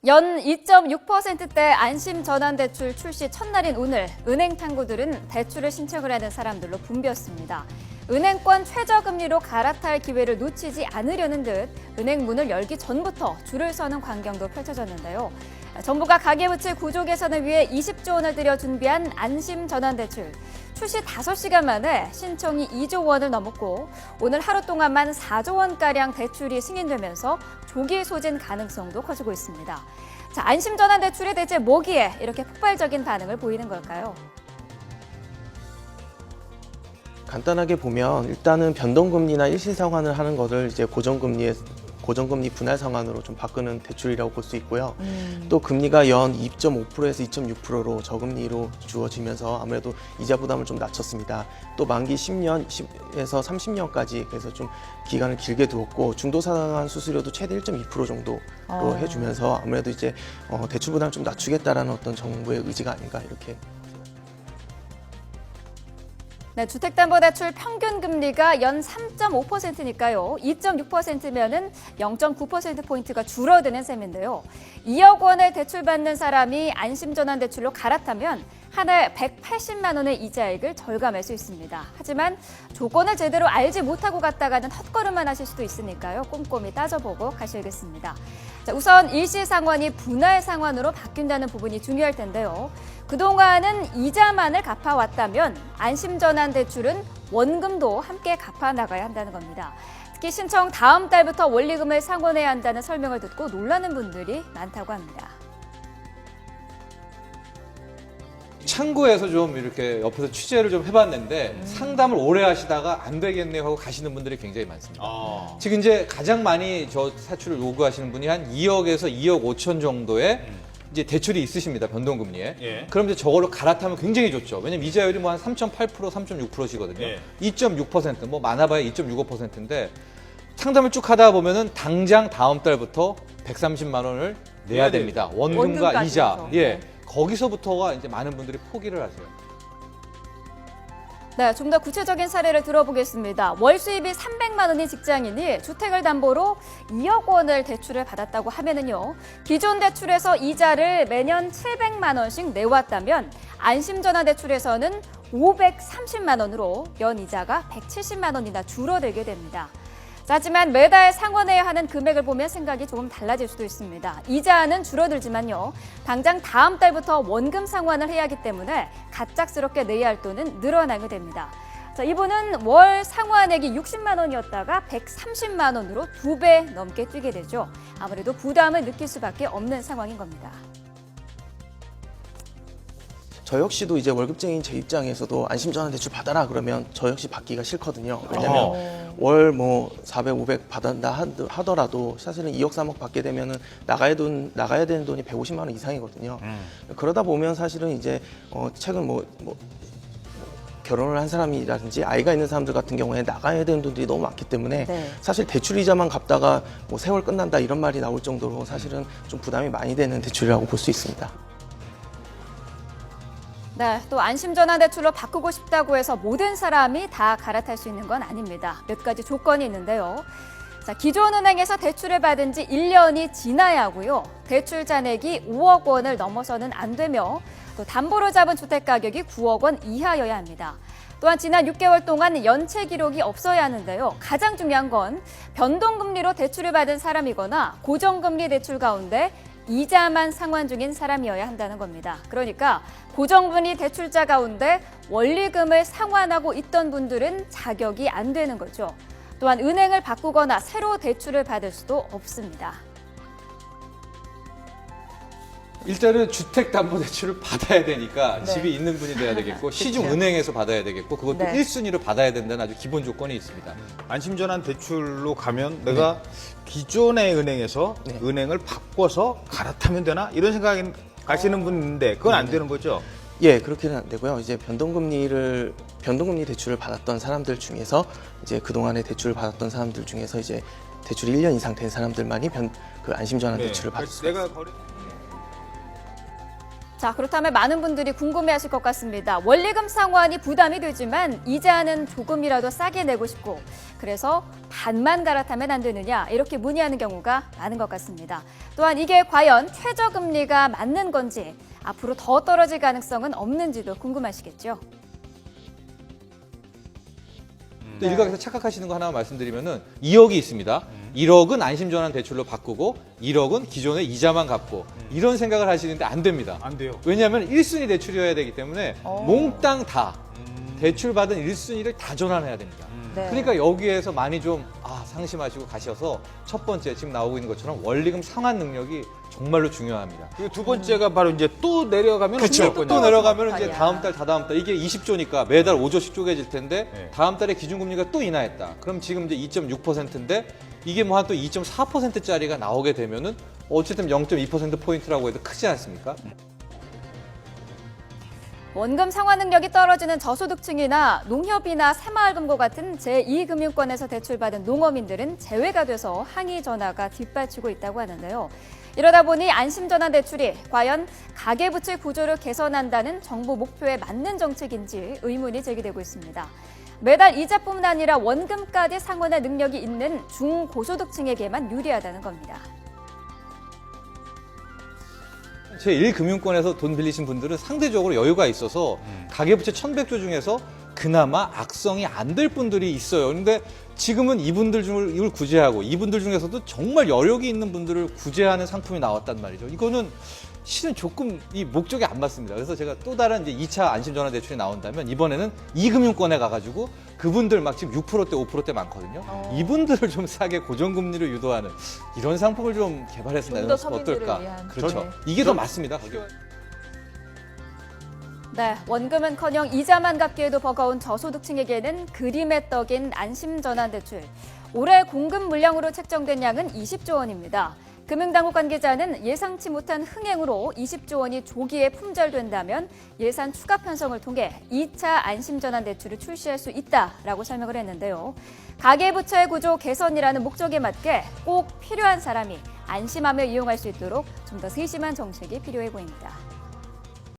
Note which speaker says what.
Speaker 1: 연 2.6%대 안심전환대출 출시 첫날인 오늘 은행 탐구들은 대출을 신청을 하는 사람들로 붐볐습니다. 은행권 최저금리로 갈아탈 기회를 놓치지 않으려는 듯 은행 문을 열기 전부터 줄을 서는 광경도 펼쳐졌는데요. 정부가 가계부채 구조 개선을 위해 20조 원을 들여 준비한 안심전환대출. 출시 5시간 만에 신청이 2조 원을 넘었고 오늘 하루 동안만 4조 원가량 대출이 승인되면서 조기 소진 가능성도 커지고 있습니다. 자, 안심전환대출이 대체 뭐기에 이렇게 폭발적인 반응을 보이는 걸까요?
Speaker 2: 간단하게 보면 일단은 변동금리나 일시상환을 하는 것을 이제 고정금리 분할 상환으로 좀 바꾸는 대출이라고 볼 수 있고요. 또 금리가 연 2.5%에서 2.6%로 저금리로 주어지면서 아무래도 이자 부담을 좀 낮췄습니다. 또 만기 10년에서 30년까지 그래서 좀 기간을 길게 두었고 중도상환 수수료도 최대 1.2% 정도로 해주면서 아무래도 이제 대출 부담을 좀 낮추겠다라는 어떤 정부의 의지가 아닌가 이렇게.
Speaker 1: 네, 주택담보대출 평균 금리가 연 3.5%니까요. 2.6%면은 0.9%포인트가 줄어드는 셈인데요. 2억 원을 대출받는 사람이 안심전환대출로 갈아타면 한 해 180만 원의 이자액을 절감할 수 있습니다. 하지만 조건을 제대로 알지 못하고 갔다가는 헛걸음만 하실 수도 있으니까요. 꼼꼼히 따져보고 가셔야겠습니다. 자, 우선 일시상환이 분할상환으로 바뀐다는 부분이 중요할 텐데요. 그동안은 이자만을 갚아왔다면 안심전환대출은 원금도 함께 갚아나가야 한다는 겁니다. 특히 신청 다음 달부터 원리금을 상환해야 한다는 설명을 듣고 놀라는 분들이 많다고 합니다.
Speaker 3: 창구에서 좀 이렇게 옆에서 취재를 좀 해봤는데 상담을 오래 하시다가 안 되겠네요 하고 가시는 분들이 굉장히 많습니다. 지금 이제 가장 많이 저 사출을 요구하시는 분이 한 2억에서 2억 5천 정도의 이제 대출이 있으십니다. 변동금리에.
Speaker 4: 예.
Speaker 3: 그럼 이제 저걸로 갈아타면 굉장히 좋죠. 왜냐면 이자율이 뭐 한 3.8%, 3.6%시거든요.
Speaker 4: 예.
Speaker 3: 2.6%, 뭐 많아봐야 2.65%인데 상담을 쭉 하다 보면은 당장 다음 달부터 130만 원을 내야 됩니다. 원금과
Speaker 1: 원금까지
Speaker 3: 이자.
Speaker 1: 해서.
Speaker 3: 예. 거기서부터가 이제 많은 분들이 포기를 하세요.
Speaker 1: 네, 좀 더 구체적인 사례를 들어보겠습니다. 월 수입이 300만 원인 직장인이 주택을 담보로 2억 원을 대출을 받았다고 하면은요. 기존 대출에서 이자를 매년 700만 원씩 내왔다면 안심전환대출에서는 530만 원으로 연 이자가 170만 원이나 줄어들게 됩니다. 하지만 매달 상환해야 하는 금액을 보면 생각이 조금 달라질 수도 있습니다. 이자는 줄어들지만요. 당장 다음 달부터 원금 상환을 해야 하기 때문에 갑작스럽게 내야 할 돈은 늘어나게 됩니다. 자, 이분은 월 상환액이 60만 원이었다가 130만 원으로 2배 넘게 뛰게 되죠. 아무래도 부담을 느낄 수밖에 없는 상황인 겁니다.
Speaker 2: 저 역시도 이제 월급쟁이인 제 입장에서도 안심전환대출 받아라 그러면 저 역시 받기가 싫거든요. 왜냐면 월 뭐 400, 500 받는다 하더라도 사실은 2억, 3억 받게 되면은 나가야 되는 돈이 150만 원 이상이거든요. 그러다 보면 사실은 이제 최근 결혼을 한 사람이라든지 아이가 있는 사람들 같은 경우에 나가야 되는 돈들이 너무 많기 때문에
Speaker 1: 네.
Speaker 2: 사실 대출 이자만 갚다가 뭐 세월 끝난다 이런 말이 나올 정도로 사실은 좀 부담이 많이 되는 대출이라고 볼 수 있습니다.
Speaker 1: 네, 또 안심전환대출로 바꾸고 싶다고 해서 모든 사람이 다 갈아탈 수 있는 건 아닙니다. 몇 가지 조건이 있는데요. 자, 기존 은행에서 대출을 받은 지 1년이 지나야 하고요. 대출 잔액이 5억 원을 넘어서는 안 되며 또 담보로 잡은 주택 가격이 9억 원 이하여야 합니다. 또한 지난 6개월 동안 연체 기록이 없어야 하는데요. 가장 중요한 건 변동금리로 대출을 받은 사람이거나 고정금리 대출 가운데 이자만 상환 중인 사람이어야 한다는 겁니다. 그러니까 고정금리 대출자 가운데 원리금을 상환하고 있던 분들은 자격이 안 되는 거죠. 또한 은행을 바꾸거나 새로 대출을 받을 수도 없습니다.
Speaker 3: 일단은 주택담보대출을 받아야 되니까
Speaker 1: 네.
Speaker 3: 집이 있는 분이 돼야 되겠고 시중은행에서 받아야 되겠고 그것도
Speaker 1: 네.
Speaker 3: 1순위로 받아야 된다는 아주 기본 조건이 있습니다.
Speaker 4: 안심전환 대출로 가면 내가 기존의 은행에서
Speaker 2: 네.
Speaker 4: 은행을 바꿔서 갈아타면 되나? 이런 생각이 가시는 분 있는데 그건 안 되는 거죠?
Speaker 2: 예, 그렇게는 안 되고요. 이제 변동금리 대출을 받았던 사람들 중에서 이제 그동안에 대출을 받았던 사람들 중에서 이제 대출이 1년 이상 된 사람들만이 그 안심전환 대출을 받을 수가 있습니다.
Speaker 4: 내가
Speaker 1: 자, 그렇다면 많은 분들이 궁금해하실 것 같습니다. 원리금 상환이 부담이 되지만 이자는 조금이라도 싸게 내고 싶고 그래서 반만 갈아타면 안 되느냐 이렇게 문의하는 경우가 많은 것 같습니다. 또한 이게 과연 최저금리가 맞는 건지 앞으로 더 떨어질 가능성은 없는지도 궁금하시겠죠.
Speaker 3: 또 일각에서 착각하시는 거 하나 말씀드리면은 2억이 있습니다. 1억은 안심전환 대출로 바꾸고 1억은 기존의 이자만 갚고 이런 생각을 하시는데 안 됩니다.
Speaker 4: 안 돼요.
Speaker 3: 왜냐하면 1순위 대출이어야 되기 때문에 몽땅 다 대출 받은 1순위를 다 전환해야 됩니다.
Speaker 1: 네.
Speaker 3: 그러니까 여기에서 많이 좀 상심하시고 가셔서 첫 번째 지금 나오고 있는 것처럼 원리금 상환 능력이 정말로 중요합니다.
Speaker 4: 그리고 두 번째가 바로 이제 또 내려가면
Speaker 3: 그렇죠.
Speaker 4: 어떨
Speaker 3: 또
Speaker 4: 거냐.
Speaker 3: 내려가면 이제
Speaker 1: 말이야.
Speaker 3: 다음 달, 다다음 달 이게 20조니까 매달 5조씩 쪼개질 텐데
Speaker 4: 네.
Speaker 3: 다음 달에 기준금리가 또 인하했다. 그럼 지금 이제 2.6%인데 이게 뭐 한 또 2.4%짜리가 나오게 되면은 어쨌든 0.2% 포인트라고 해도 크지 않습니까?
Speaker 1: 원금 상환 능력이 떨어지는 저소득층이나 농협이나 새마을금고 같은 제2금융권에서 대출받은 농어민들은 제외가 돼서 항의 전화가 뒷받치고 있다고 하는데요. 이러다 보니 안심전환 대출이 과연 가계부채 구조를 개선한다는 정부 목표에 맞는 정책인지 의문이 제기되고 있습니다. 매달 이자뿐만 아니라 원금까지 상환할 능력이 있는 중고소득층에게만 유리하다는 겁니다.
Speaker 3: 제1금융권에서 돈 빌리신 분들은 상대적으로 여유가 있어서 가계부채 1,100조 중에서 그나마 악성이 안 될 분들이 있어요. 그런데 지금은 이분들 중을 구제하고 이분들 중에서도 정말 여력이 있는 분들을 구제하는 상품이 나왔단 말이죠. 이거는 실은 조금 이 목적이 안 맞습니다. 그래서 제가 또 다른 이제 2차 안심전환 대출이 나온다면 이번에는 이금융권에 가가지고 그분들 막 지금 6%대, 5%대 많거든요. 이분들을 좀 싸게 고정금리로 유도하는 이런 상품을 좀 개발했으면
Speaker 5: 좀더 서민들을
Speaker 3: 어떨까?
Speaker 5: 위한.
Speaker 3: 그렇죠.
Speaker 5: 네.
Speaker 3: 이게 더 맞습니다.
Speaker 1: 네, 원금은커녕 이자만 갚기에도 버거운 저소득층에게는 그림의 떡인 안심전환 대출. 올해 공급 물량으로 책정된 양은 20조 원입니다. 금융당국 관계자는 예상치 못한 흥행으로 20조 원이 조기에 품절된다면 예산 추가 편성을 통해 2차 안심전환 대출을 출시할 수 있다라고 설명을 했는데요. 가계부채 구조 개선이라는 목적에 맞게 꼭 필요한 사람이 안심하며 이용할 수 있도록 좀 더 세심한 정책이 필요해 보입니다.